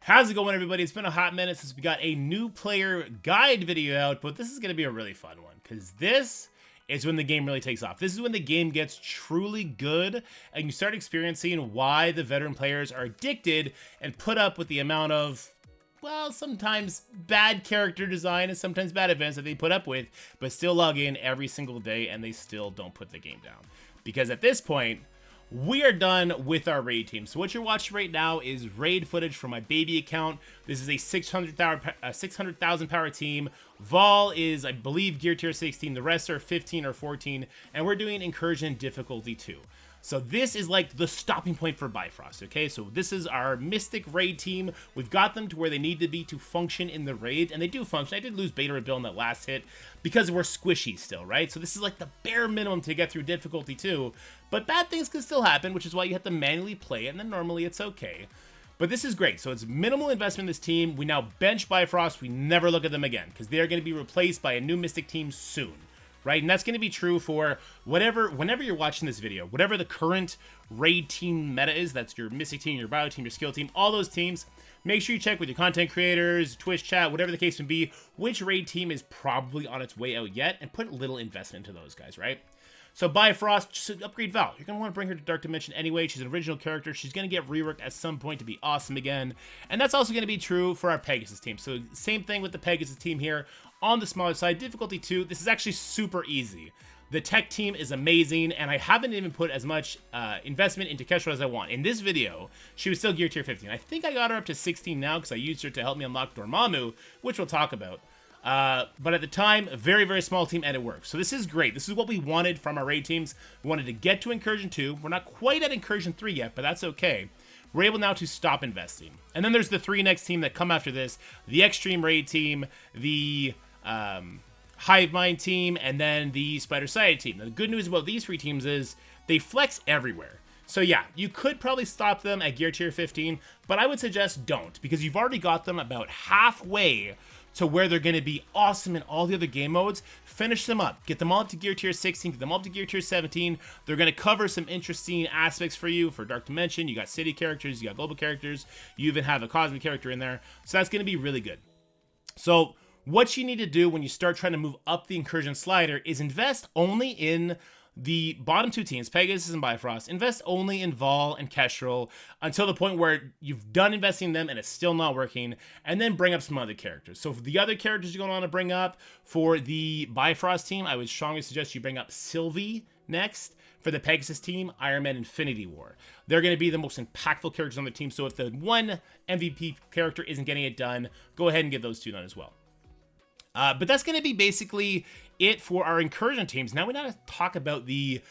How's it going, everybody? It's been a hot minute since we got a new player guide video out, but this is going to be a really fun one because this is when the game really takes off. This is when the game gets truly good and you start experiencing why the veteran players are addicted and put up with the amount of, well, sometimes bad character design and sometimes bad events that they put up with, but still log in every single day and they still don't put the game down. Because at this point, we are done with our raid team. So what you're watching right now is raid footage from my baby account. This is a 600,000 power team. Vol is, I believe, gear tier 16. The rest are 15 or 14. And we're doing incursion difficulty 2. So this is like the stopping point for Bifrost, okay? So this is our Mystic raid team. We've got them to where they need to be to function in the raid, and they do function. I did lose Beta Rebuild in that last hit because we're squishy still, right? So this is like the bare minimum to get through difficulty 2, but bad things can still happen, which is why you have to manually play it, and then normally it's okay. But this is great. So it's minimal investment in this team. We now bench Bifrost. We never look at them again because they are going to be replaced by a new Mystic team soon. Right, and that's going to be true for whenever you're watching this video, whatever the current raid team meta is, that's your Mystic team, your Bio team, your Skill team, all those teams, make sure you check with your content creators, Twitch chat, whatever the case may be, which raid team is probably on its way out yet, and put little investment into those guys, right? So Bifrost, just upgrade Val. You're going to want to bring her to Dark Dimension anyway. She's an original character. She's going to get reworked at some point to be awesome again. And that's also going to be true for our Pegasus team. So same thing with the Pegasus team here. On the smaller side, difficulty 2, this is actually super easy. The tech team is amazing, and I haven't even put as much investment into Kestrel as I want. In this video, she was still gear tier 15. I think I got her up to 16 now because I used her to help me unlock Dormammu, which we'll talk about. But at the time, a very, very small team, and it worked. So this is great. This is what we wanted from our raid teams. We wanted to get to Incursion 2. We're not quite at Incursion 3 yet, but that's okay. We're able now to stop investing. And then there's the 3 next team that come after this. The Extreme Raid team, the Hive Mind team, and then the Spider Society team. Now, the good news about these 3 teams is they flex everywhere. So yeah, you could probably stop them at gear tier 15, but I would suggest don't, because you've already got them about halfway to where they're going to be awesome in all the other game modes. Finish them up. Get them all up to gear tier 16, get them all up to gear tier 17. They're going to cover some interesting aspects for you for Dark Dimension. You got city characters, you got global characters, you even have a cosmic character in there. So that's going to be really good. So what you need to do when you start trying to move up the incursion slider is invest only in the bottom 2 teams, Pegasus and Bifrost. Invest only in Vol and Kestrel until the point where you've done investing in them and it's still not working, and then bring up some other characters. So for the other characters you're going to want to bring up for the Bifrost team, I would strongly suggest you bring up Sylvie next. For the Pegasus team, Iron Man Infinity War. They're going to be the most impactful characters on the team, so if the one MVP character isn't getting it done, go ahead and get those 2 done as well. But that's going to be basically it for our incursion teams. Now we got to talk about the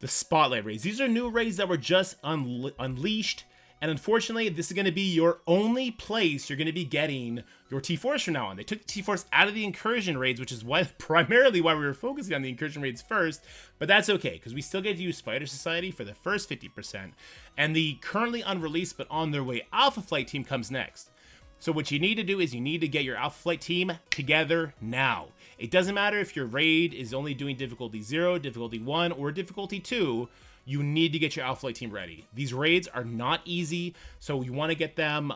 spotlight raids. These are new raids that were just unleashed, and unfortunately, this is going to be your only place you're going to be getting your T-Force from now on. They took the T-Force out of the incursion raids, which is primarily why we were focusing on the incursion raids first, but that's okay, because we still get to use Spider Society for the first 50%, and the currently unreleased but on their way Alpha Flight team comes next. So what you need to do is you need to get your Alpha Flight team together now. It doesn't matter if your raid is only doing difficulty 0, difficulty 1, or difficulty 2. You need to get your Alpha Flight team ready. These raids are not easy, so you want to get them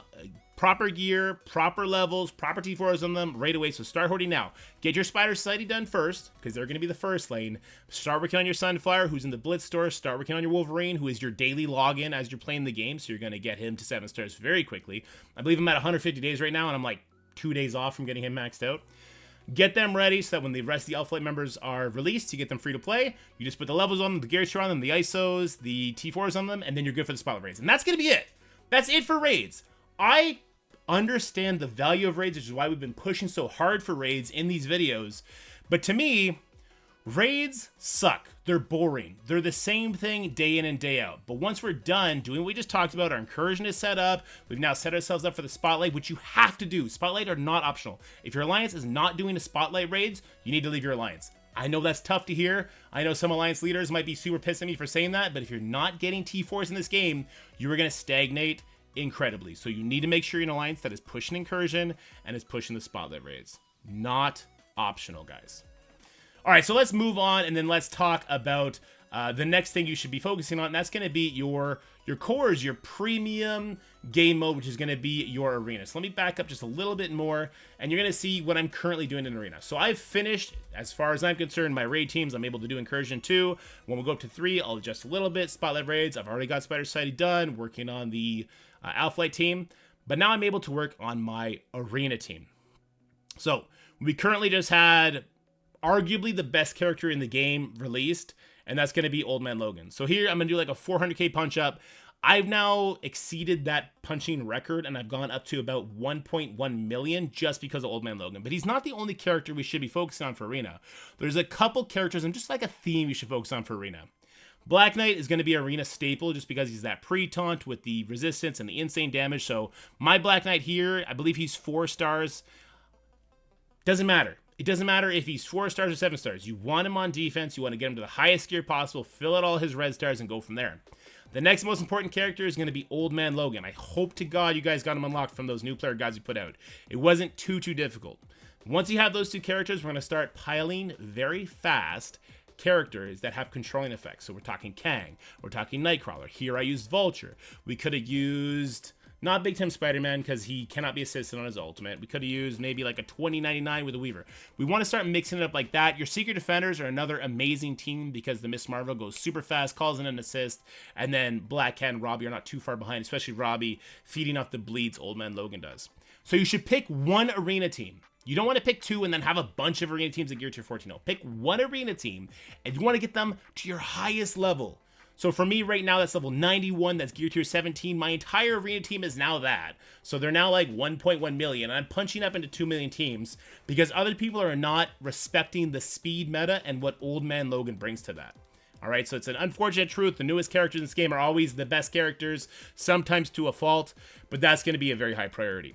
proper gear, proper levels, proper T4s on them right away. So start hoarding now. Get your Spider Society done first, because they're going to be the first lane. Start working on your Sunfire, who's in the Blitz store. Start working on your Wolverine, who is your daily login as you're playing the game. So you're going to get him to 7 stars very quickly. I believe I'm at 150 days right now, and I'm like 2 days off from getting him maxed out. Get them ready so that when the rest of the Alpha Flight members are released, you get them free to play. You just put the levels on them, the gear on them, the ISOs, the T4s on them, and then you're good for the spotlight raids. And that's going to be it. That's it for raids. I understand the value of raids, which is why we've been pushing so hard for raids in these videos. But to me, raids suck. They're boring. They're the same thing day in and day out. But once we're done doing what we just talked about, our incursion is set up. We've now set ourselves up for the spotlight, which you have to do. Spotlight are not optional. If your alliance is not doing the spotlight raids, you need to leave your alliance. I know that's tough to hear. I know some alliance leaders might be super pissed at me for saying that, but if you're not getting T4s in this game, you are going to stagnate incredibly. So you need to make sure you're an alliance that is pushing incursion and is pushing the spotlight raids. Not optional, guys. All right, so let's move on and then let's talk about the next thing you should be focusing on, and that's going to be your cores, your premium game mode, which is going to be your arena. So let me back up just a little bit more, and you're going to see what I'm currently doing in arena. So I've finished, as far as I'm concerned, my raid teams. I'm able to do incursion 2. When we go up to 3, I'll adjust a little bit. Spotlight raids, I've already got Spider Society done, working on the Alphalite team, but now I'm able to work on my arena team. So we currently just had arguably the best character in the game released, and that's going to be Old Man Logan. So here I'm going to do like a 400k punch up. I've now exceeded that punching record, and I've gone up to about 1.1 million just because of Old Man Logan. But he's not the only character we should be focusing on for Arena. There's a couple characters and just like a theme you should focus on for Arena. Black Knight is going to be Arena staple just because he's that pre-taunt with the resistance and the insane damage. So my Black Knight here, I believe he's 4 stars. Doesn't matter. It doesn't matter if he's 4 stars or 7 stars. You want him on defense. You want to get him to the highest gear possible, fill out all his red stars, and go from there. The next most important character is going to be Old Man Logan. I hope to God you guys got him unlocked from those new player guides you put out. It wasn't too difficult. Once you have those 2 characters, we're going to start piling very fast characters that have controlling effects. So we're talking Kang. We're talking Nightcrawler. Here I used Vulture. We could have used... not Big Time Spider-Man because he cannot be assisted on his ultimate. We could have used maybe like a 2099 with a Weaver. We want to start mixing it up like that. Your Secret Defenders are another amazing team because the Miss Marvel goes super fast, calls in an assist, and then Black Cat and Robbie are not too far behind, especially Robbie feeding off the bleeds Old Man Logan does. So you should pick one arena team. You don't want to pick 2 and then have a bunch of arena teams at Gear Tier 14. No, pick one arena team, and you want to get them to your highest level. So for me right now, that's level 91, that's Gear Tier 17. My entire arena team is now that. So they're now like 1.1 million. I'm punching up into 2 million teams because other people are not respecting the speed meta and what Old Man Logan brings to that. All right, so it's an unfortunate truth. The newest characters in this game are always the best characters, sometimes to a fault, but that's going to be a very high priority.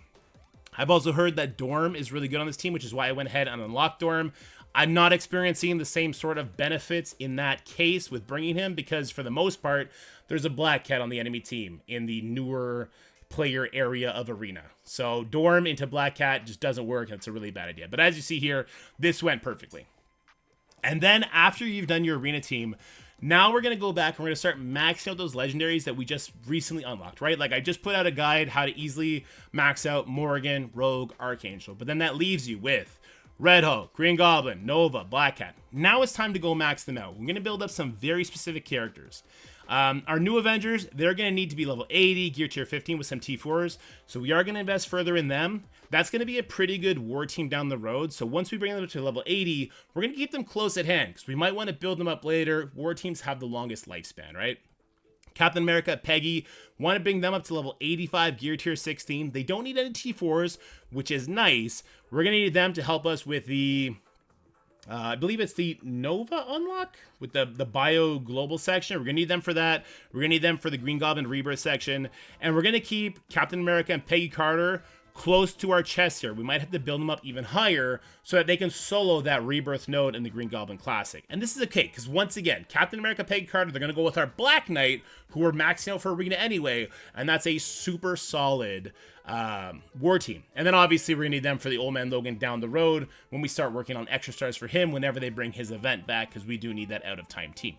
I've also heard that Dorm is really good on this team, which is why I went ahead and unlocked Dorm. I'm not experiencing the same sort of benefits in that case with bringing him because for the most part, there's a Black Cat on the enemy team in the newer player area of Arena. So Dorm into Black Cat just doesn't work, and it's a really bad idea. But as you see here, this went perfectly. And then after you've done your Arena team, now we're going to go back and we're going to start maxing out those legendaries that we just recently unlocked, right? Like I just put out a guide how to easily max out Morrigan, Rogue, Archangel. But then that leaves you with Red Hulk, Green Goblin, Nova, Black Cat. Now it's time to go max them out. We're going to build up some very specific characters. Our new Avengers, they're going to need to be level 80, Gear Tier 15 with some T4s. So we are going to invest further in them. That's going to be a pretty good war team down the road. So once we bring them to level 80, we're going to keep them close at hand because we might want to build them up later. War teams have the longest lifespan, right? Captain America, Peggy, want to bring them up to level 85, Gear Tier 16. They don't need any T4s, which is nice. We're going to need them to help us with the, I believe it's the Nova unlock with the Bio Global section. We're going to need them for that. We're going to need them for the Green Goblin Rebirth section. And we're going to keep Captain America and Peggy Carter close to our chest here. We might have to build them up even higher so that they can solo that Rebirth node in the Green Goblin Classic. And this is okay, because once again, Captain America, Peggy Carter, they're going to go with our Black Knight, who are maxing out for Arena anyway, and that's a super solid war team. And then obviously we're going to need them for the Old Man Logan down the road when we start working on extra stars for him whenever they bring his event back, because we do need that out of time team.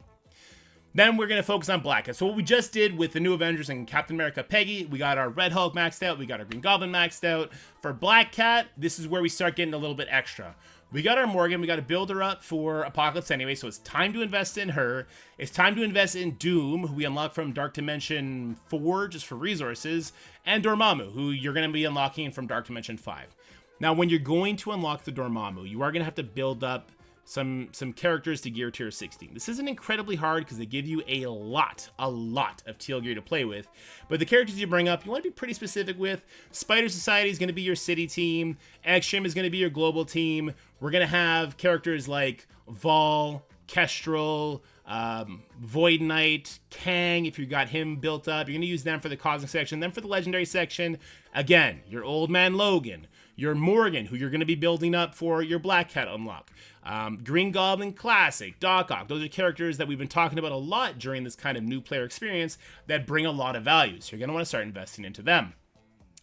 Then we're going to focus on Black Cat. So what we just did with the new Avengers and Captain America Peggy, we got our Red Hulk maxed out, we got our Green Goblin maxed out. For Black Cat, this is where we start getting a little bit extra. We got our Morgan, we got to build her up for Apocalypse anyway, so it's time to invest in her. It's time to invest in Doom, who we unlock from Dark Dimension 4 just for resources, and Dormammu, who you're going to be unlocking from Dark Dimension 5. Now, when you're going to unlock the Dormammu, you are going to have to build up some characters to Gear Tier 16. This isn't incredibly hard because they give you a lot of teal gear to play with. But the characters you bring up, you want to be pretty specific with. Spider Society is going to be your city team. Extreme is going to be your global team. We're going to have characters like Vol, Kestrel, Void Knight, Kang, if you got him built up. You're going to use them for the Cosmic section. Then for the Legendary section, again, your Old Man Logan, your Morgan, who you're going to be building up for your Black Cat unlock. Green Goblin Classic, Doc Ock. Those are characters that we've been talking about a lot during this kind of new player experience that bring a lot of value. So you're going to want to start investing into them.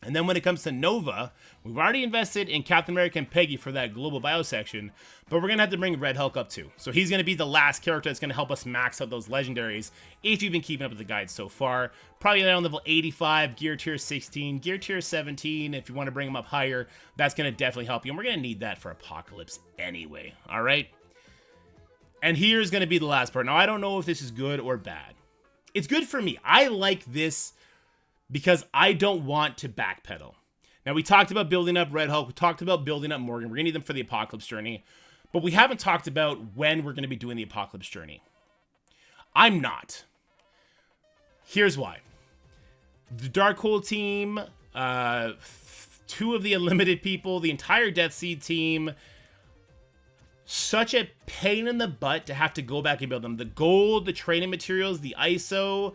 And then when it comes to Nova, we've already invested in Captain America and Peggy for that global bio section, but we're going to have to bring Red Hulk up too. So he's going to be the last character that's going to help us max out those legendaries if you've been keeping up with the guide so far. Probably around level 85, gear tier 16, gear tier 17. If you want to bring him up higher, that's going to definitely help you. And we're going to need that for Apocalypse anyway, all right? And here's going to be the last part. Now, I don't know if this is good or bad. It's good for me. I like this because I don't want to backpedal. Now, we talked about building up Red Hulk. We talked about building up Morgan. We're going to need them for the Apocalypse Journey. But we haven't talked about when we're going to be doing the Apocalypse Journey. I'm not. Here's why. The Darkhold team, 2 of the Unlimited people, the entire Death Seed team, such a pain in the butt to have to go back and build them. The gold, the training materials, the ISO...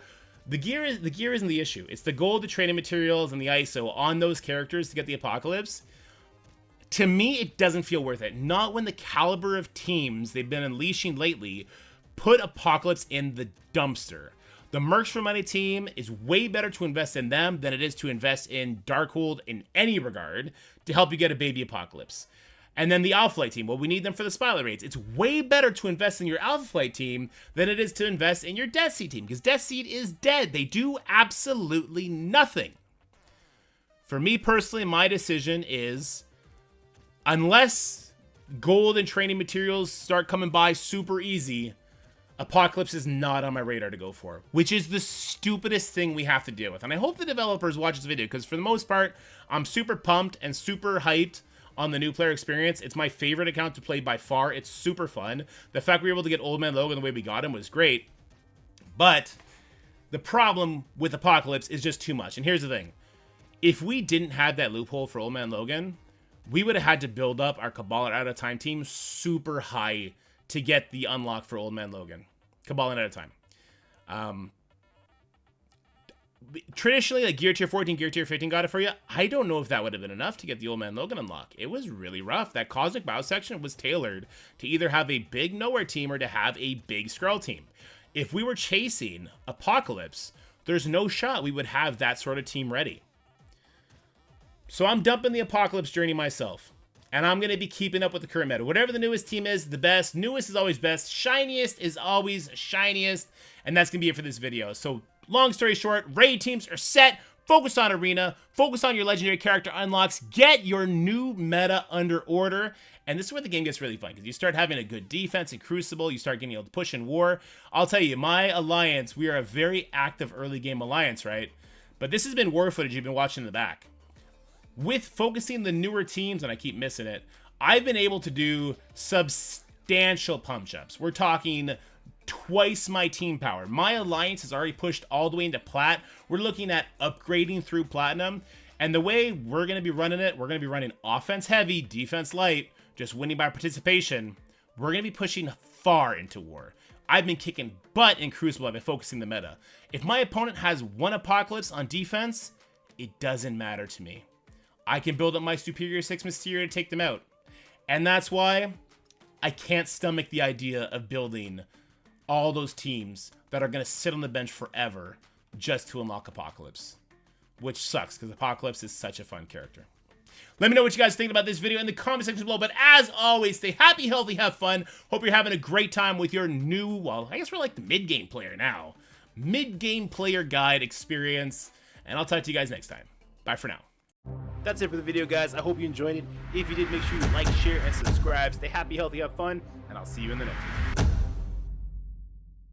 The gear isn't the issue. It's the gold, the training materials, and the ISO on those characters to get the Apocalypse. To me, it doesn't feel worth it. Not when the caliber of teams they've been unleashing lately put Apocalypse in the dumpster. The Mercs for Money team is way better to invest in them than it is to invest in Darkhold in any regard to help you get a baby Apocalypse. And then the Alpha Flight team, well, we need them for the Spotlight raids. It's way better to invest in your Alpha Flight team than it is to invest in your Death Seed team, because Death Seed is dead. They do absolutely nothing. For me personally, my decision is, unless gold and training materials start coming by super easy, Apocalypse is not on my radar to go for, which is the stupidest thing we have to deal with. And I hope the developers watch this video, because for the most part, I'm super pumped and super hyped on the new player experience. It's my favorite account to play by far. It's super fun. The fact we were able to get Old Man Logan the way we got him was great. But the problem with Apocalypse is just too much. And here's the thing. If we didn't have that loophole for Old Man Logan, we would have had to build up our Cabal Out of Time team super high to get the unlock for Old Man Logan. Cabal Out of Time. Traditionally, like gear tier 14, gear tier 15 got it for you. I don't know if that would have been enough to get the Old Man Logan unlock. It was really rough. That Cosmic Bow section was tailored to either have a big Nowhere team or to have a big Skrull team. If we were chasing Apocalypse, there's no shot we would have that sort of team ready. So I'm dumping the Apocalypse Journey myself. And I'm going to be keeping up with the current meta. Whatever the newest team is, the best. Newest is always best. Shiniest is always shiniest. And that's going to be it for this video. So long story short, raid teams are set. Focus on Arena. Focus on your legendary character unlocks. Get your new meta under order. And this is where the game gets really fun, because you start having a good defense in Crucible. You start getting able to push in War. I'll tell you, my alliance, we are a very active early game alliance, right? But this has been War footage you've been watching in the back. With focusing the newer teams, and I keep missing it, I've been able to do substantial pump-ups. We're talking twice my team power. My alliance has already pushed all the way into Plat. We're looking at upgrading through Platinum. And the way we're going to be running it, we're going to be running offense heavy, defense light, just winning by participation. We're going to be pushing far into War. I've been kicking butt in Crucible. I've been focusing the meta. If my opponent has one Apocalypse on defense, it doesn't matter to me. I can build up my Superior 6 Mysterio to take them out. And that's why I can't stomach the idea of building all those teams that are going to sit on the bench forever just to unlock Apocalypse. Which sucks, because Apocalypse is such a fun character. Let me know what you guys think about this video in the comment section below. But as always, stay happy, healthy, have fun. Hope you're having a great time with your new, well, I guess we're like the mid-game player now. Mid-game player guide experience. And I'll talk to you guys next time. Bye for now. That's it for the video, guys. I hope you enjoyed it. If you did, make sure you like, share, and subscribe. Stay happy, healthy, have fun, and I'll see you in the next one.